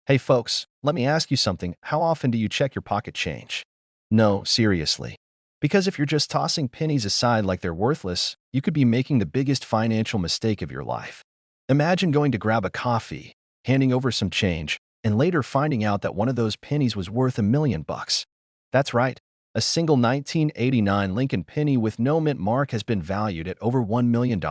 Hey folks, let me ask you something. How often do you check your pocket change? No, seriously. Because if you're just tossing pennies aside like they're worthless, you could be making the biggest financial mistake of your life. Imagine going to grab a coffee, handing over some change, and later finding out that one of those pennies was worth $1 million. That's right. A single 1989 Lincoln penny with no mint mark has been valued at over $1 million.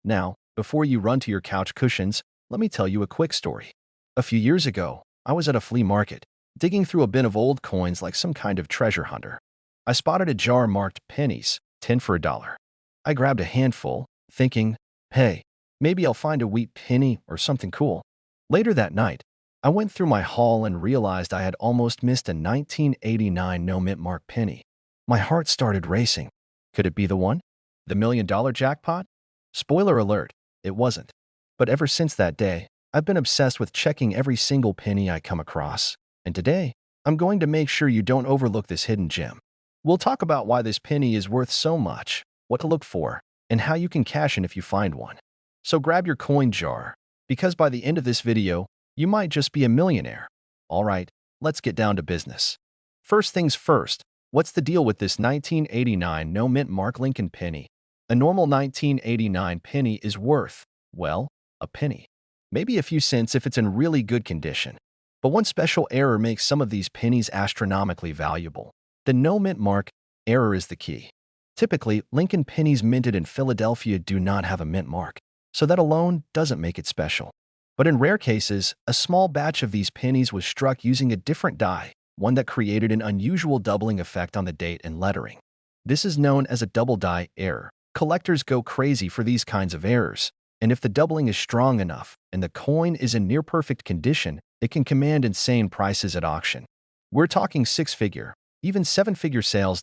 Now, before you run to your couch cushions, let me tell you a quick story. A few years ago, I was at a flea market, digging through a bin of old coins like some kind of treasure hunter. I spotted a jar marked pennies, 10 for $1. I grabbed a handful, thinking, hey, maybe I'll find a wheat penny or something cool. Later that night, I went through my haul and realized I had almost missed a 1989 no mint mark penny. My heart started racing. Could it be the one? The $1 million jackpot? Spoiler alert, it wasn't. But ever since that day, I've been obsessed with checking every single penny I come across, and today, I'm going to make sure you don't overlook this hidden gem. We'll talk about why this penny is worth so much, what to look for, and how you can cash in if you find one. So grab your coin jar, because by the end of this video, you might just be a millionaire. All right, let's get down to business. First things first, what's the deal with this 1989 no mint mark Lincoln penny? A normal 1989 penny is worth, well, a penny. Maybe a few cents if it's in really good condition. But one special error makes some of these pennies astronomically valuable. The no mint mark error is the key. Typically, Lincoln pennies minted in Philadelphia do not have a mint mark, so that alone doesn't make it special. But in rare cases, a small batch of these pennies was struck using a different die, one that created an unusual doubling effect on the date and lettering. This is known as a double die error. Collectors go crazy for these kinds of errors. And if the doubling is strong enough and the coin is in near-perfect condition, it can command insane prices at auction. We're talking six-figure, even seven-figure sales.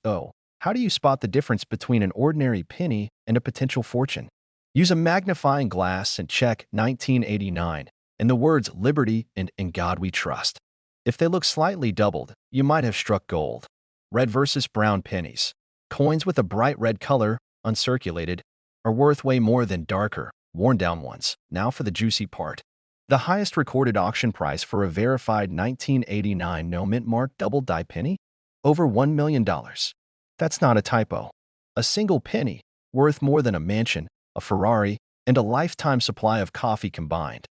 So, how do you spot the difference between an ordinary penny and a potential fortune? Use a magnifying glass and check 1989 and the words Liberty and In God We Trust. If they look slightly doubled, you might have struck gold. Red versus brown pennies. Coins with a bright red color, uncirculated, are worth way more than darker, worn-down ones. Now for the juicy part. The highest recorded auction price for a verified 1989 no mint mark double die penny? Over $1 million. That's not a typo. A single penny, worth more than a mansion, a Ferrari, and a lifetime supply of coffee combined.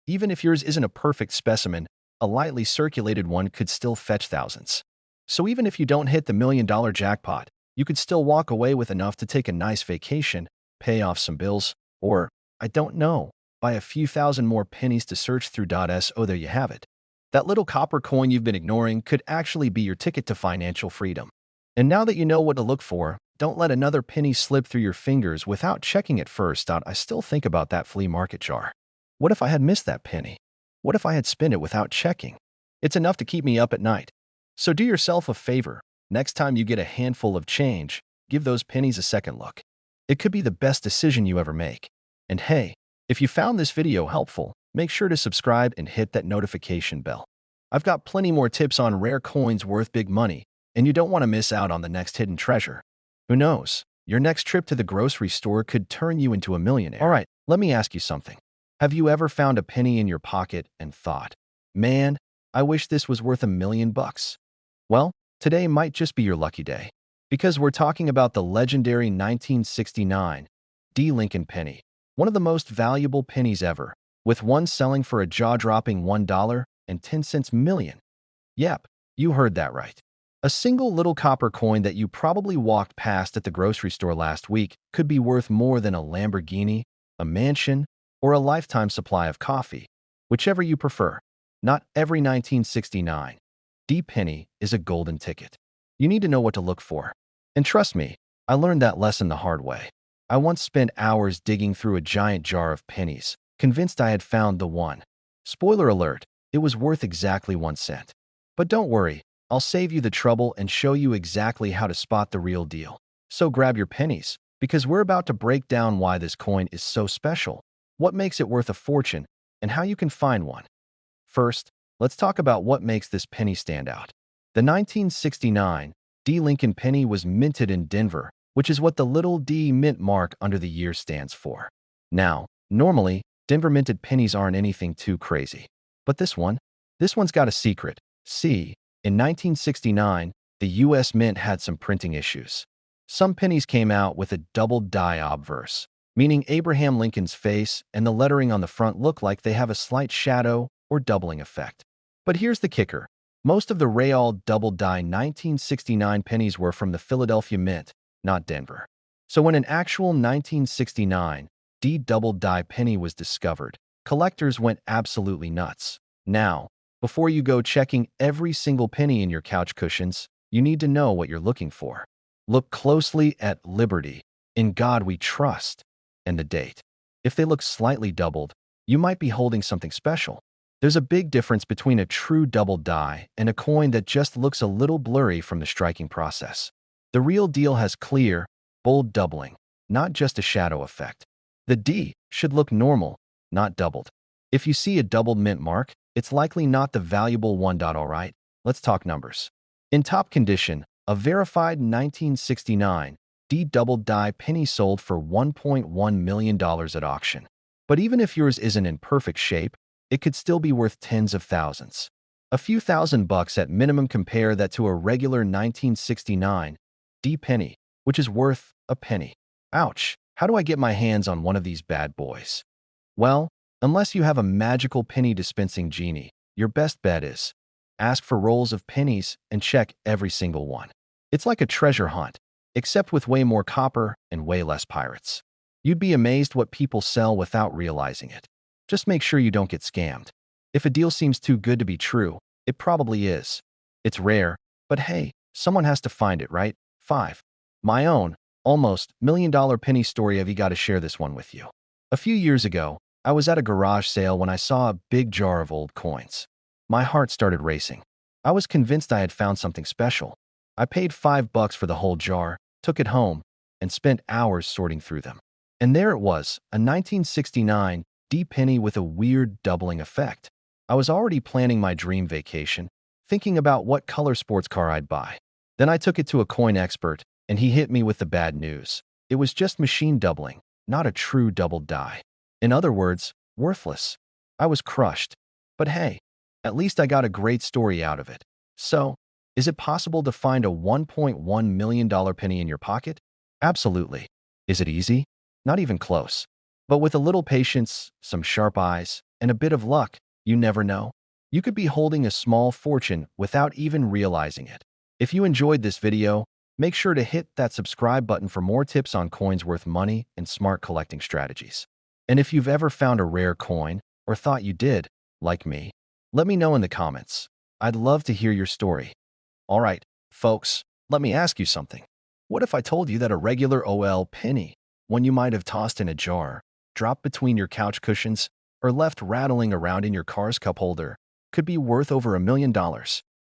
Even if yours isn't a perfect specimen, a lightly circulated one could still fetch thousands. So even if you don't hit the $1 million jackpot, you could still walk away with enough to take a nice vacation, pay off some bills, or, I don't know, buy a few thousand more pennies to search through. So there you have it. That little copper coin you've been ignoring could actually be your ticket to financial freedom. And now that you know what to look for, don't let another penny slip through your fingers without checking it first. I still think about that flea market jar. What if I had missed that penny? What if I had spent it without checking? It's enough to keep me up at night. So do yourself a favor. Next time you get a handful of change, give those pennies a second look. It could be the best decision you ever make. And hey, if you found this video helpful, make sure to subscribe and hit that notification bell. I've got plenty more tips on rare coins worth big money, and you don't want to miss out on the next hidden treasure. Who knows? Your next trip to the grocery store could turn you into a millionaire. All right, let me ask you something. Have you ever found a penny in your pocket and thought, man, I wish this was worth $1 million? Well, today might just be your lucky day, because we're talking about the legendary 1969 D. Lincoln penny, one of the most valuable pennies ever, with one selling for a jaw-dropping $1.10 million. Yep, you heard that right. A single little copper coin that you probably walked past at the grocery store last week could be worth more than a Lamborghini, a mansion, or a lifetime supply of coffee, whichever you prefer. Not every 1969 D penny is a golden ticket. You need to know what to look for. And trust me, I learned that lesson the hard way. I once spent hours digging through a giant jar of pennies, convinced I had found the one. Spoiler alert, it was worth exactly 1 cent. But don't worry, I'll save you the trouble and show you exactly how to spot the real deal. So grab your pennies, because we're about to break down why this coin is so special, what makes it worth a fortune, and how you can find one. First, let's talk about what makes this penny stand out. The 1969 D. Lincoln penny was minted in Denver, which is what the little d mint mark under the year stands for. Now, normally, Denver minted pennies aren't anything too crazy. But this one's got a secret. See, in 1969, the US Mint had some printing issues. Some pennies came out with a double die obverse, meaning Abraham Lincoln's face and the lettering on the front look like they have a slight shadow or doubling effect. But here's the kicker. Most of the real double die 1969 pennies were from the Philadelphia Mint, not Denver. So when an actual 1969 D double die penny was discovered, collectors went absolutely nuts. Now, before you go checking every single penny in your couch cushions, you need to know what you're looking for. Look closely at Liberty, In God We Trust, and the date. If they look slightly doubled, you might be holding something special. There's a big difference between a true double die and a coin that just looks a little blurry from the striking process. The real deal has clear, bold doubling, not just a shadow effect. The D should look normal, not doubled. If you see a doubled mint mark, it's likely not the valuable one. Alright, let's talk numbers. In top condition, a verified 1969 D double die penny sold for $1.1 million at auction. But even if yours isn't in perfect shape, it could still be worth tens of thousands. A few $1,000s at minimum. Compare that to a regular 1969 D penny, which is worth a penny. Ouch, how do I get my hands on one of these bad boys? Well, unless you have a magical penny dispensing genie, your best bet is ask for rolls of pennies and check every single one. It's like a treasure hunt, except with way more copper and way less pirates. You'd be amazed what people sell without realizing it. Just make sure you don't get scammed. If a deal seems too good to be true, it probably is. It's rare, but hey, someone has to find it, right? 5. My own, almost $1 million penny story. I've got to share this one with you. A few years ago, I was at a garage sale when I saw a big jar of old coins. My heart started racing. I was convinced I had found something special. I paid $5 for the whole jar, took it home, and spent hours sorting through them. And there it was, a 1969 D penny with a weird doubling effect. I was already planning my dream vacation, thinking about what color sports car I'd buy. Then I took it to a coin expert, and he hit me with the bad news. It was just machine doubling, not a true double die. In other words, worthless. I was crushed. But hey, at least I got a great story out of it. So, is it possible to find a $1.1 million penny in your pocket? Absolutely. Is it easy? Not even close. But with a little patience, some sharp eyes, and a bit of luck, you never know. You could be holding a small fortune without even realizing it. If you enjoyed this video, make sure to hit that subscribe button for more tips on coins worth money and smart collecting strategies. And if you've ever found a rare coin, or thought you did, like me, let me know in the comments. I'd love to hear your story. Alright, folks, let me ask you something. What if I told you that a regular OL penny, one you might have tossed in a jar, dropped between your couch cushions, or left rattling around in your car's cup holder, could be worth over $1 million?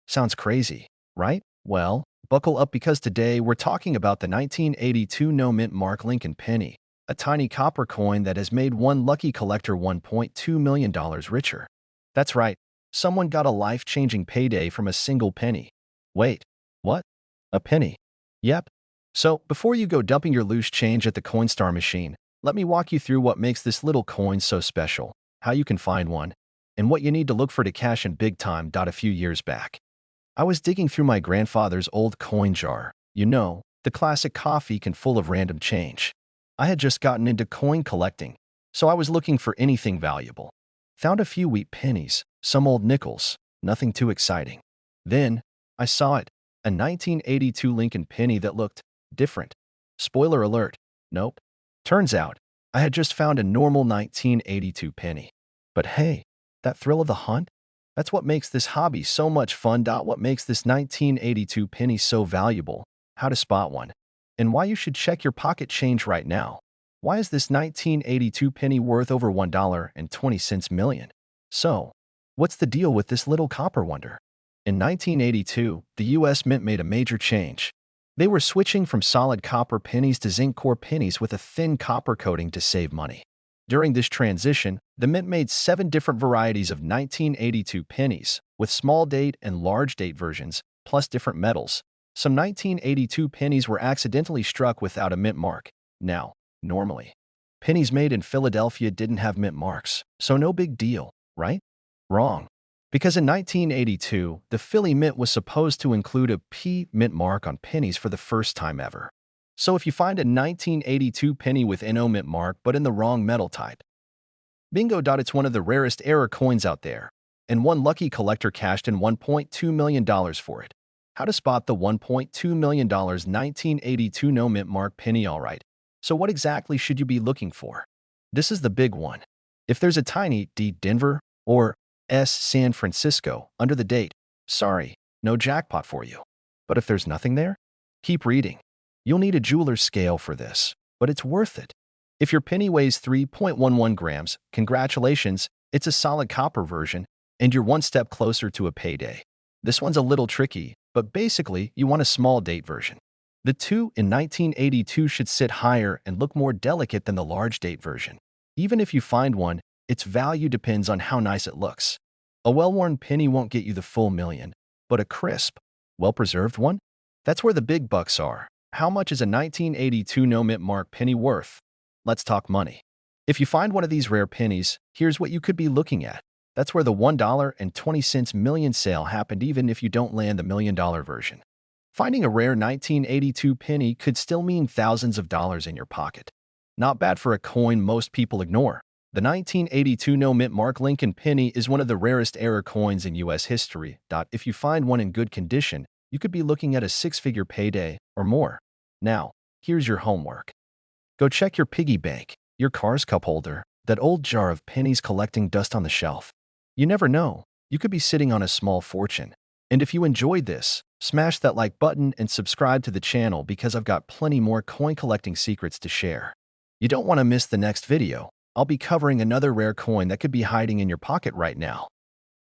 Sounds crazy, right? Well, buckle up because today we're talking about the 1982 no-mint mark Lincoln penny, a tiny copper coin that has made one lucky collector $1.2 million richer. That's right, someone got a life-changing payday from a single penny. Wait, what? A penny? Yep. So, before you go dumping your loose change at the Coinstar machine, let me walk you through what makes this little coin so special, how you can find one, and what you need to look for to cash in big time. A few years back, I was digging through my grandfather's old coin jar. You know, the classic coffee can full of random change. I had just gotten into coin collecting, so I was looking for anything valuable. Found a few wheat pennies, some old nickels, nothing too exciting. Then, I saw it, a 1982 Lincoln penny that looked different. Spoiler alert, nope. Turns out, I had just found a normal 1982 penny. But hey, that thrill of the hunt? That's what makes this hobby so much fun. What makes this 1982 penny so valuable, how to spot one, and why you should check your pocket change right now. Why is this 1982 penny worth over $1.20 million? So, what's the deal with this little copper wonder? In 1982, the US Mint made a major change. They were switching from solid copper pennies to zinc core pennies with a thin copper coating to save money. During this transition, the Mint made 7 different varieties of 1982 pennies, with small date and large date versions, plus different metals. Some 1982 pennies were accidentally struck without a mint mark. Now, normally, pennies made in Philadelphia didn't have mint marks, so no big deal, right? Wrong. Because in 1982, the Philly Mint was supposed to include a P mint mark on pennies for the first time ever. So if you find a 1982 penny with NO mint mark but in the wrong metal type, bingo. It's one of the rarest error coins out there, and one lucky collector cashed in $1.2 million for it. How to spot the $1.2 million 1982 no mint mark penny? Alright, so what exactly should you be looking for? This is the big one. If there's a tiny D Denver or S San Francisco under the date, sorry, no jackpot for you. But if there's nothing there, keep reading. You'll need a jeweler's scale for this, but it's worth it. If your penny weighs 3.11 grams, congratulations, it's a solid copper version, and you're one step closer to a payday. This one's a little tricky, but basically, you want a small date version. The 2 in 1982 should sit higher and look more delicate than the large date version. Even if you find one, its value depends on how nice it looks. A well-worn penny won't get you the full million, but a crisp, well-preserved one? That's where the big bucks are. How much is a 1982 no mint mark penny worth? Let's talk money. If you find one of these rare pennies, here's what you could be looking at. That's where the $1.20 million sale happened even if you don't land the $1 million version. Finding a rare 1982 penny could still mean thousands of dollars in your pocket. Not bad for a coin most people ignore. The 1982 no mint mark Lincoln penny is one of the rarest error coins in U.S. history. If you find one in good condition, you could be looking at a six-figure payday or more. Now, here's your homework. Go check your piggy bank, your car's cup holder, that old jar of pennies collecting dust on the shelf. You never know, you could be sitting on a small fortune. And if you enjoyed this, smash that like button and subscribe to the channel because I've got plenty more coin collecting secrets to share. You don't want to miss the next video. I'll be covering another rare coin that could be hiding in your pocket right now.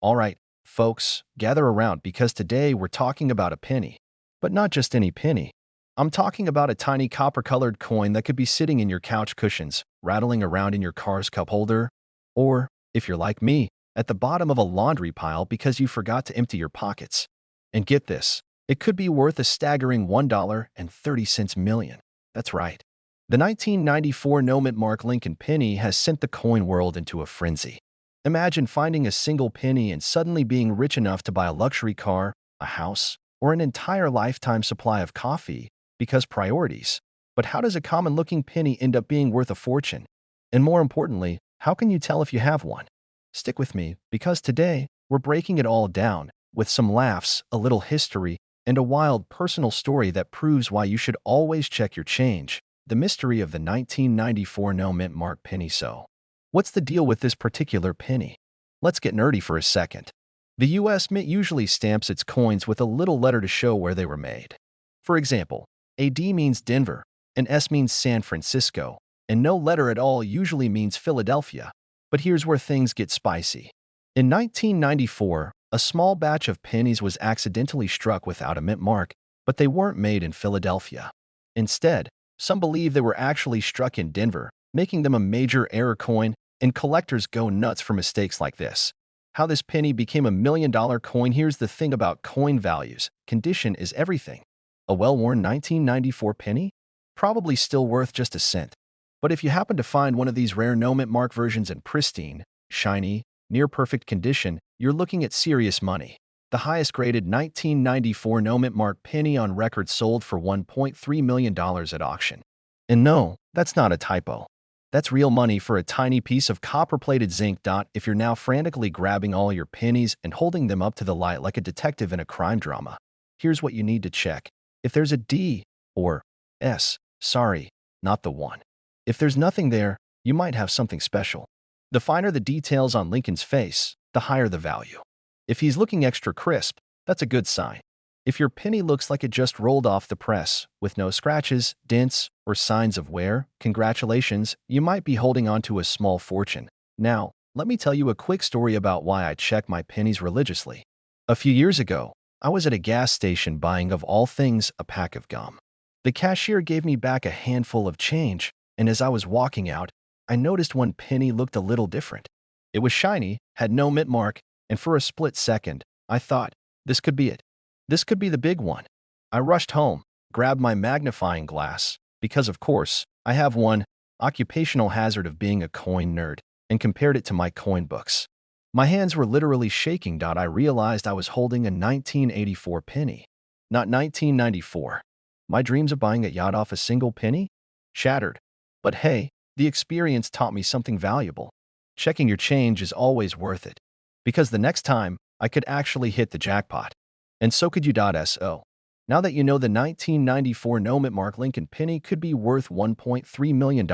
Alright, folks, gather around because today we're talking about a penny. But not just any penny. I'm talking about a tiny copper-colored coin that could be sitting in your couch cushions, rattling around in your car's cup holder, or, if you're like me, at the bottom of a laundry pile because you forgot to empty your pockets. And get this, it could be worth a staggering $1.30 million. That's right. The 1994 no mint mark Lincoln penny has sent the coin world into a frenzy. Imagine finding a single penny and suddenly being rich enough to buy a luxury car, a house, or an entire lifetime supply of coffee, because priorities. But how does a common-looking penny end up being worth a fortune? And more importantly, how can you tell if you have one? Stick with me, because today, we're breaking it all down, with some laughs, a little history, and a wild personal story that proves why you should always check your change. The mystery of the 1994 no mint mark penny. So, what's the deal with this particular penny? Let's get nerdy for a second. The U.S. Mint usually stamps its coins with a little letter to show where they were made. For example, a D means Denver, an S means San Francisco, and no letter at all usually means Philadelphia. But here's where things get spicy. In 1994, a small batch of pennies was accidentally struck without a mint mark, but they weren't made in Philadelphia. Instead, some believe they were actually struck in Denver, making them a major error coin, and collectors go nuts for mistakes like this. How this penny became a $1 million coin? Here's the thing about coin values. Condition is everything. A well-worn 1994 penny? Probably still worth just a cent. But if you happen to find one of these rare no mint mark versions in pristine, shiny, near-perfect condition, you're looking at serious money. The highest-graded 1994 no mint mark penny on record sold for $1.3 million at auction. And no, that's not a typo. That's real money for a tiny piece of copper-plated zinc. If you're now frantically grabbing all your pennies and holding them up to the light like a detective in a crime drama, here's what you need to check. If there's a D or S, sorry, not the one. If there's nothing there, you might have something special. The finer the details on Lincoln's face, the higher the value. If he's looking extra crisp, that's a good sign. If your penny looks like it just rolled off the press, with no scratches, dents, or signs of wear, congratulations, you might be holding on to a small fortune. Now, let me tell you a quick story about why I check my pennies religiously. A few years ago, I was at a gas station buying, of all things, a pack of gum. The cashier gave me back a handful of change, and as I was walking out, I noticed one penny looked a little different. It was shiny, had no mint mark, and for a split second, I thought, this could be it. This could be the big one. I rushed home, grabbed my magnifying glass, because of course, I have one, occupational hazard of being a coin nerd, and compared it to my coin books. My hands were literally shaking. I realized I was holding a 1984 penny, not 1994. My dreams of buying a yacht off a single penny? Shattered. But hey, the experience taught me something valuable. Checking your change is always worth it. Because the next time, I could actually hit the jackpot. And so could you. So, now that you know the 1994 no-mint Lincoln penny could be worth $1.3 million,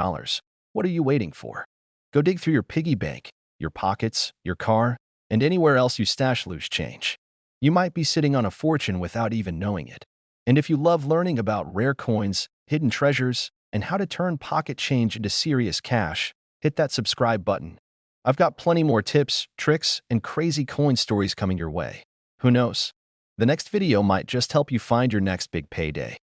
what are you waiting for? Go dig through your piggy bank, your pockets, your car, and anywhere else you stash loose change. You might be sitting on a fortune without even knowing it. And if you love learning about rare coins, hidden treasures, and how to turn pocket change into serious cash, hit that subscribe button. I've got plenty more tips, tricks, and crazy coin stories coming your way. Who knows? The next video might just help you find your next big payday.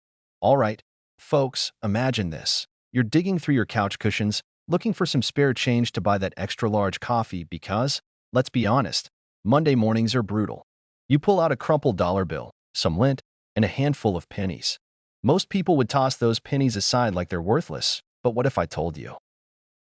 All right, folks, imagine this. You're digging through your couch cushions, looking for some spare change to buy that extra large coffee because, let's be honest, Monday mornings are brutal. You pull out a crumpled dollar bill, some lint, and a handful of pennies. Most people would toss those pennies aside like they're worthless, but what if I told you?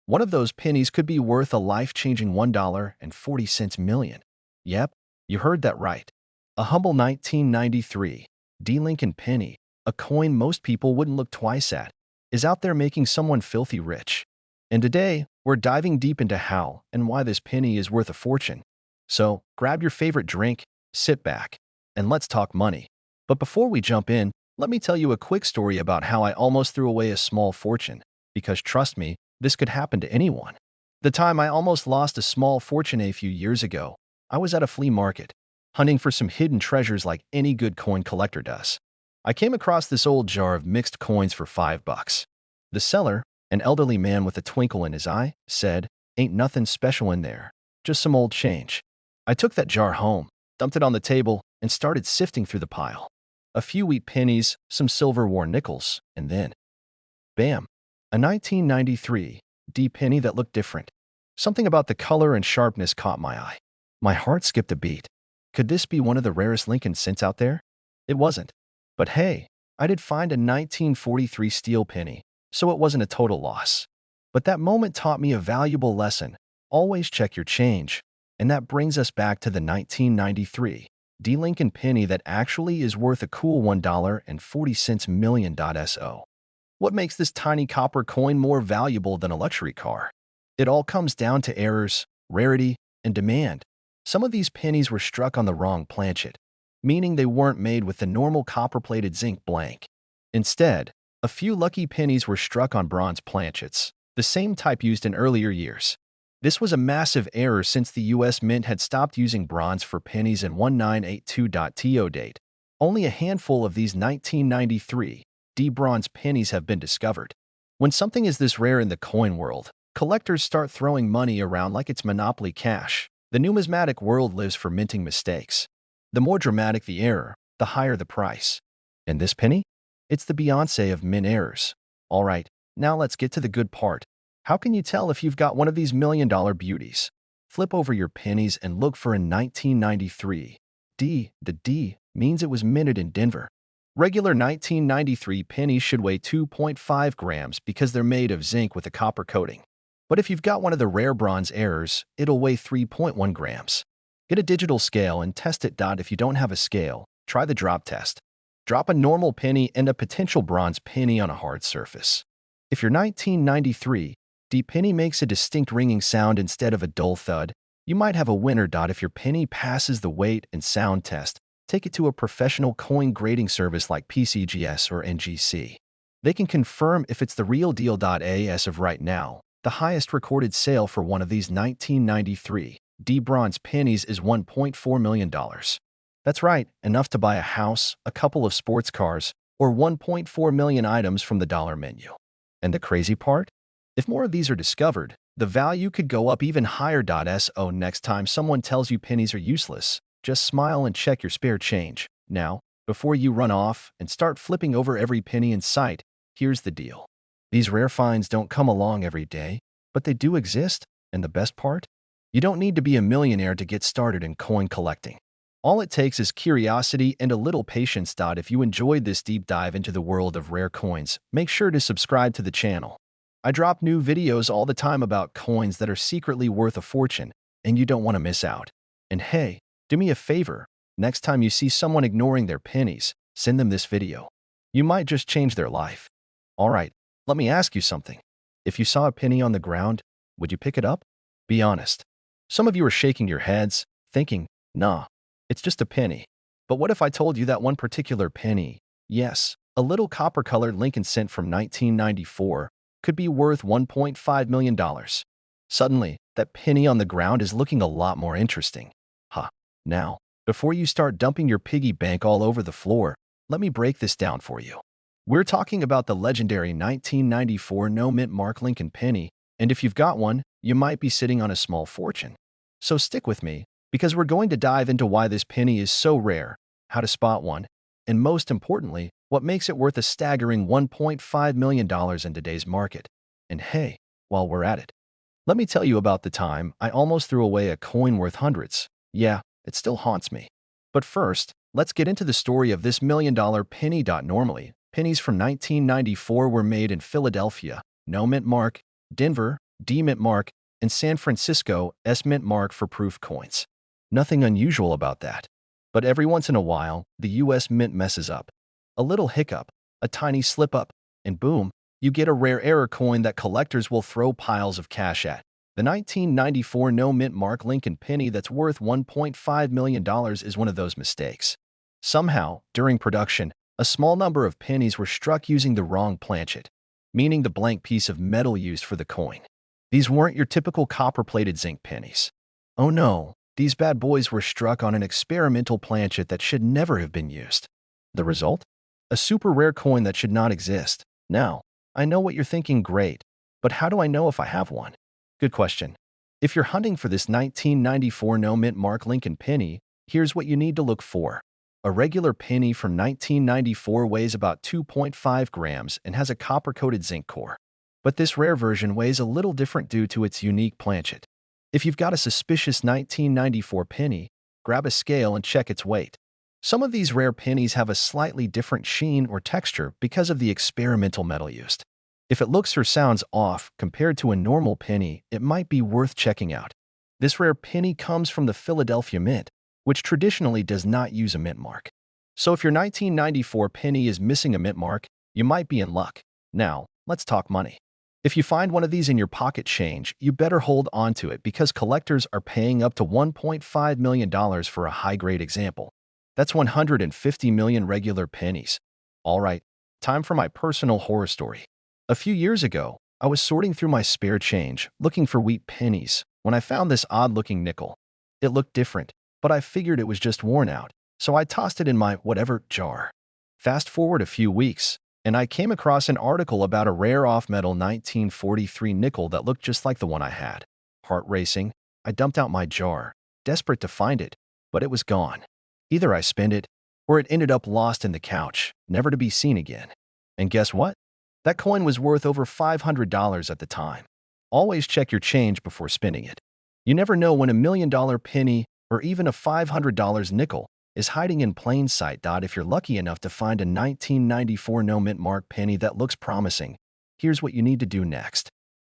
One of those pennies could be worth a life-changing $1.40 million. Yep, you heard that right. A humble 1993 D. Lincoln penny, a coin most people wouldn't look twice at, is out there making someone filthy rich. And today, we're diving deep into how and why this penny is worth a fortune. So, grab your favorite drink, sit back, and let's talk money. But before we jump in, let me tell you a quick story about how I almost threw away a small fortune, because trust me, this could happen to anyone. The time I almost lost a small fortune a few years ago, I was at a flea market, hunting for some hidden treasures like any good coin collector does. I came across this old jar of mixed coins for $5. The seller, an elderly man with a twinkle in his eye, said, "Ain't nothing special in there, just some old change." I took that jar home, dumped it on the table, and started sifting through the pile. A few wheat pennies, some silver-worn nickels, and then, bam, a 1993 D penny that looked different. Something about the color and sharpness caught my eye. My heart skipped a beat. Could this be one of the rarest Lincoln cents out there? It wasn't. But hey, I did find a 1943 steel penny, so it wasn't a total loss. But that moment taught me a valuable lesson. Always check your change. And that brings us back to the 1993 D. Lincoln penny that actually is worth a cool $1.40 million. So, what makes this tiny copper coin more valuable than a luxury car? It all comes down to errors, rarity, and demand. Some of these pennies were struck on the wrong planchet, meaning they weren't made with the normal copper-plated zinc blank. Instead, a few lucky pennies were struck on bronze planchets, the same type used in earlier years. This was a massive error since the U.S. Mint had stopped using bronze for pennies in 1982. date. Only a handful of these 1993 D bronze pennies have been discovered. When something is this rare in the coin world, collectors start throwing money around like it's Monopoly cash. The numismatic world lives for minting mistakes. The more dramatic the error, the higher the price. And this penny? It's the Beyoncé of mint errors. All right, now let's get to the good part. How can you tell if you've got one of these million-dollar beauties? Flip over your pennies and look for a 1993 D. The D means it was minted in Denver. Regular 1993 pennies should weigh 2.5 grams because they're made of zinc with a copper coating. But if you've got one of the rare bronze errors, it'll weigh 3.1 grams. Get a digital scale and test it. If you don't have a scale, try the drop test. Drop a normal penny and a potential bronze penny on a hard surface. If your 1993 D penny makes a distinct ringing sound instead of a dull thud, you might have a winner. If your penny passes the weight and sound test, take it to a professional coin grading service like PCGS or NGC. They can confirm if it's the real deal. As of right now, the highest recorded sale for one of these 1993 D bronze pennies is $1.4 million. That's right, enough to buy a house, a couple of sports cars, or 1.4 million items from the dollar menu. And the crazy part? If more of these are discovered, the value could go up even higher. So next time someone tells you pennies are useless, just smile and check your spare change. Now, before you run off and start flipping over every penny in sight, here's the deal. These rare finds don't come along every day, but they do exist, and the best part? You don't need to be a millionaire to get started in coin collecting. All it takes is curiosity and a little patience. If you enjoyed this deep dive into the world of rare coins, make sure to subscribe to the channel. I drop new videos all the time about coins that are secretly worth a fortune, and you don't want to miss out. And hey, do me a favor. Next time you see someone ignoring their pennies, send them this video. You might just change their life. All right, let me ask you something. If you saw a penny on the ground, would you pick it up? Be honest. Some of you are shaking your heads, thinking, nah, it's just a penny. But what if I told you that one particular penny, yes, a little copper-colored Lincoln cent from 1994, could be worth $1.5 million? Suddenly, that penny on the ground is looking a lot more interesting. Now, before you start dumping your piggy bank all over the floor, let me break this down for you. We're talking about the legendary 1994 no-mint mark Lincoln penny, and if you've got one, you might be sitting on a small fortune. So stick with me, because we're going to dive into why this penny is so rare, how to spot one, and most importantly, what makes it worth a staggering $1.5 million in today's market. And hey, while we're at it, let me tell you about the time I almost threw away a coin worth hundreds. Yeah, it still haunts me. But first, let's get into the story of this million-dollar penny. Normally, pennies from 1994 were made in Philadelphia, no mint mark, Denver, D mint mark, and San Francisco, S mint mark for proof coins. Nothing unusual about that. But every once in a while, the US Mint messes up. A little hiccup, a tiny slip-up, and boom, you get a rare error coin that collectors will throw piles of cash at. The 1994 no-mint mark Lincoln penny that's worth $1.5 million is one of those mistakes. Somehow, during production, a small number of pennies were struck using the wrong planchet, meaning the blank piece of metal used for the coin. These weren't your typical copper-plated zinc pennies. Oh no, these bad boys were struck on an experimental planchet that should never have been used. The result? A super rare coin that should not exist. Now, I know what you're thinking, great, but how do I know if I have one? Good question. If you're hunting for this 1994 no-mint mark Lincoln penny, here's what you need to look for. A regular penny from 1994 weighs about 2.5 grams and has a copper-coated zinc core. But this rare version weighs a little different due to its unique planchet. If you've got a suspicious 1994 penny, grab a scale and check its weight. Some of these rare pennies have a slightly different sheen or texture because of the experimental metal used. If it looks or sounds off compared to a normal penny, it might be worth checking out. This rare penny comes from the Philadelphia Mint, which traditionally does not use a mint mark. So if your 1994 penny is missing a mint mark, you might be in luck. Now, let's talk money. If you find one of these in your pocket change, you better hold on to it because collectors are paying up to $1.5 million for a high-grade example. That's 150 million regular pennies. All right, time for my personal horror story. A few years ago, I was sorting through my spare change, looking for wheat pennies, when I found this odd-looking nickel. It looked different, but I figured it was just worn out, so I tossed it in my whatever jar. Fast forward a few weeks, and I came across an article about a rare off-metal 1943 nickel that looked just like the one I had. Heart racing, I dumped out my jar, desperate to find it, but it was gone. Either I spent it, or it ended up lost in the couch, never to be seen again. And guess what? That coin was worth over $500 at the time. Always check your change before spending it. You never know when a $1 million penny or even a $500 nickel is hiding in plain sight. If you're lucky enough to find a 1994 no-mint mark penny that looks promising, here's what you need to do next.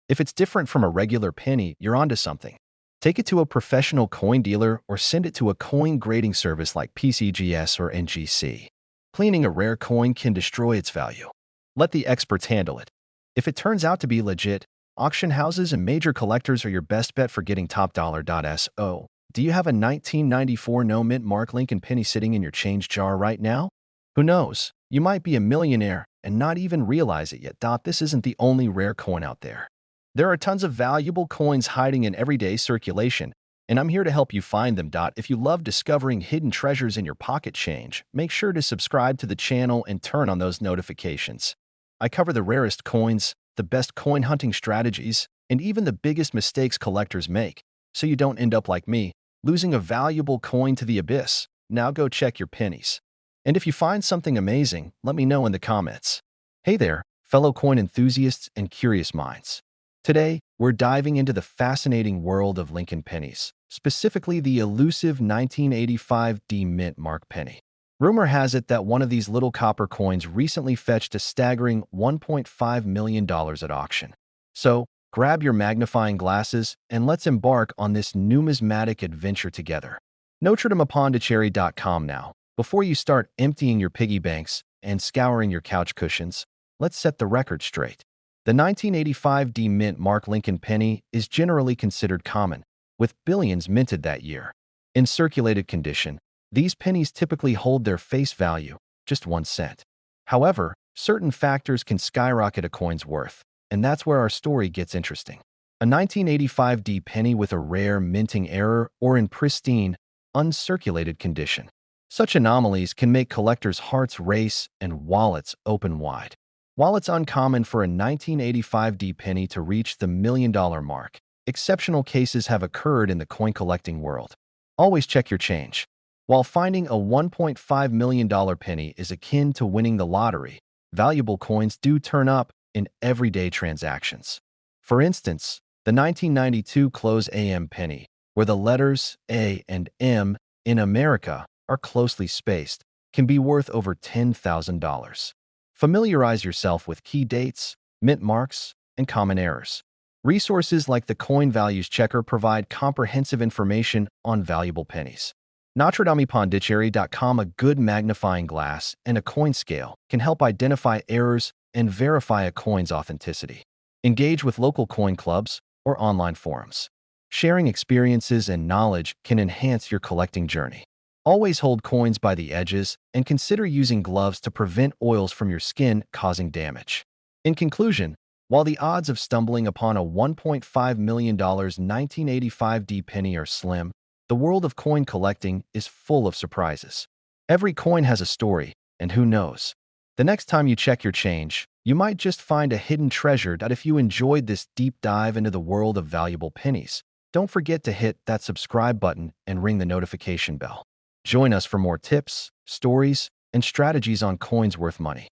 If it's different from a regular penny, you're onto something. Take it to a professional coin dealer or send it to a coin grading service like PCGS or NGC. Cleaning a rare coin can destroy its value. Let the experts handle it. If it turns out to be legit, auction houses and major collectors are your best bet for getting top dollar. So, do you have a 1994 no-mint mark Lincoln penny sitting in your change jar right now? Who knows? You might be a millionaire and not even realize it yet. This isn't the only rare coin out there. There are tons of valuable coins hiding in everyday circulation, and I'm here to help you find them. If you love discovering hidden treasures in your pocket change, make sure to subscribe to the channel and turn on those notifications. I cover the rarest coins, the best coin hunting strategies, and even the biggest mistakes collectors make, so you don't end up like me, losing a valuable coin to the abyss. Now go check your pennies. And if you find something amazing, let me know in the comments. Hey there, fellow coin enthusiasts and curious minds. Today, we're diving into the fascinating world of Lincoln pennies, specifically the elusive 1985 D mint mark penny. Rumor has it that one of these little copper coins recently fetched a staggering $1.5 million at auction. So, Grab your magnifying glasses and let's embark on this numismatic adventure together. NotreDamePondicherry.com now. Before you start emptying your piggy banks and scouring your couch cushions, let's set the record straight. The 1985 D mint Mark Lincoln penny is generally considered common, with billions minted that year. In circulated condition, these pennies typically hold their face value, just 1 cent. However, certain factors can skyrocket a coin's worth, and that's where our story gets interesting. A 1985 D penny with a rare minting error or in pristine, uncirculated condition. Such anomalies can make collectors' hearts race and wallets open wide. While it's uncommon for a 1985 D penny to reach the $1 million mark, exceptional cases have occurred in the coin collecting world. Always check your change. While finding a $1.5 million penny is akin to winning the lottery, valuable coins do turn up in everyday transactions. For instance, the 1992 Close AM penny, where the letters A and M in America are closely spaced, can be worth over $10,000. Familiarize yourself with key dates, mint marks, and common errors. Resources like the Coin Values Checker provide comprehensive information on valuable pennies. NotreDamePondicherry.com, a good magnifying glass and a coin scale can help identify errors and verify a coin's authenticity. Engage with local coin clubs or online forums. Sharing experiences and knowledge can enhance your collecting journey. Always hold coins by the edges and consider using gloves to prevent oils from your skin causing damage. In conclusion, while the odds of stumbling upon a $1.5 million 1985 D penny are slim, the world of coin collecting is full of surprises. Every coin has a story, and who knows? The next time you check your change, you might just find a hidden treasure. If you enjoyed this deep dive into the world of valuable pennies, don't forget to hit that subscribe button and ring the notification bell. Join us for more tips, stories, and strategies on coins worth money.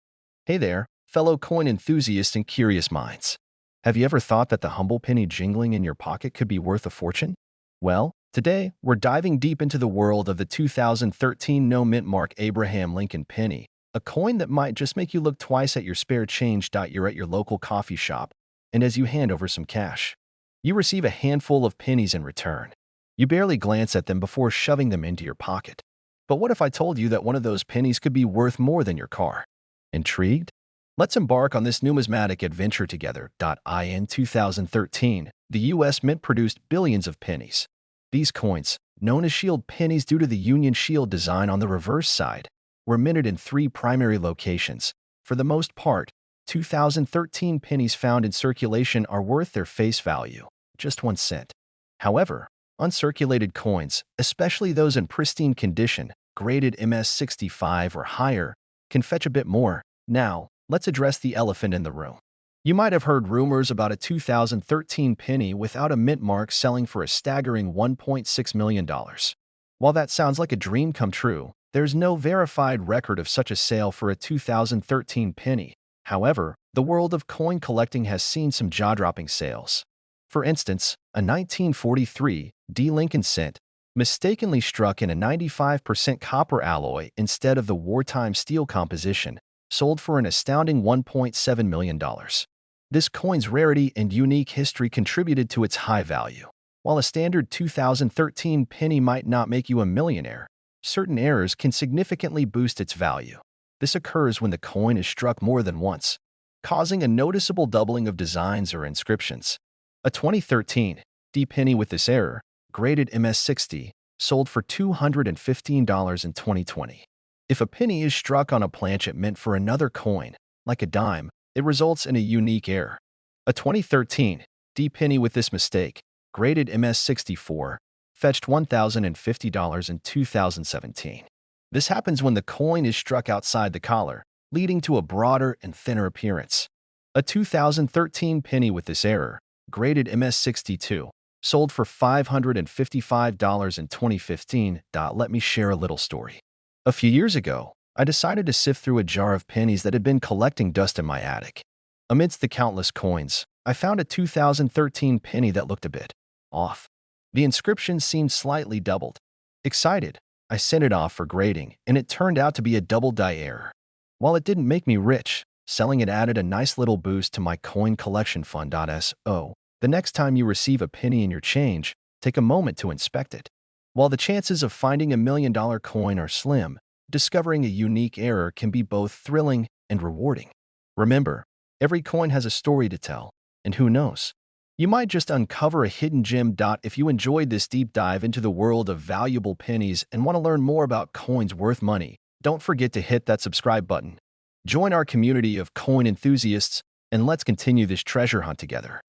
Hey there, fellow coin enthusiasts and curious minds. Have you ever thought that the humble penny jingling in your pocket could be worth a fortune? Well, today, we're diving deep into the world of the 2013 no mint mark Abraham Lincoln penny, a coin that might just make you look twice at your spare change. You're at your local coffee shop, and as you hand over some cash, you receive a handful of pennies in return. You barely glance at them before shoving them into your pocket. But what if I told you that one of those pennies could be worth more than your car? Intrigued? Let's embark on this numismatic adventure together. In 2013, the U.S. Mint produced billions of pennies. These coins, known as shield pennies due to the Union Shield design on the reverse side, were minted in 3 primary locations. For the most part, 2013 pennies found in circulation are worth their face value, just 1 cent. However, uncirculated coins, especially those in pristine condition, graded MS65 or higher, can fetch a bit more. Now, let's address the elephant in the room. You might have heard rumors about a 2013 penny without a mint mark selling for a staggering $1.6 million. While that sounds like a dream come true, there's no verified record of such a sale for a 2013 penny. However, the world of coin collecting has seen some jaw-dropping sales. For instance, a 1943 D Lincoln cent, mistakenly struck in a 95% copper alloy instead of the wartime steel composition, sold for an astounding $1.7 million. This coin's rarity and unique history contributed to its high value. While a standard 2013 penny might not make you a millionaire, certain errors can significantly boost its value. This occurs when the coin is struck more than once, causing a noticeable doubling of designs or inscriptions. A 2013 D penny with this error, graded MS60, sold for $215 in 2020. If a penny is struck on a planchet meant for another coin, like a dime, it results in a unique error. A 2013 D penny with this mistake, graded MS64, fetched $1,050 in 2017. This happens when the coin is struck outside the collar, leading to a broader and thinner appearance. A 2013 penny with this error, graded MS62, sold for $555 in 2015. Let me share a little story. A few years ago, I decided to sift through a jar of pennies that had been collecting dust in my attic. Amidst the countless coins, I found a 2013 penny that looked a bit off. The inscription seemed slightly doubled. Excited, I sent it off for grading, and it turned out to be a double die error. While it didn't make me rich, selling it added a nice little boost to my coin collection fund. So, The next time you receive a penny in your change, take a moment to inspect it. While the chances of finding a $1 million coin are slim, discovering a unique error can be both thrilling and rewarding. Remember, every coin has a story to tell, and who knows? You might just uncover a hidden gem. If you enjoyed this deep dive into the world of valuable pennies and want to learn more about coins worth money, don't forget to hit that subscribe button. Join our community of coin enthusiasts, and let's continue this treasure hunt together.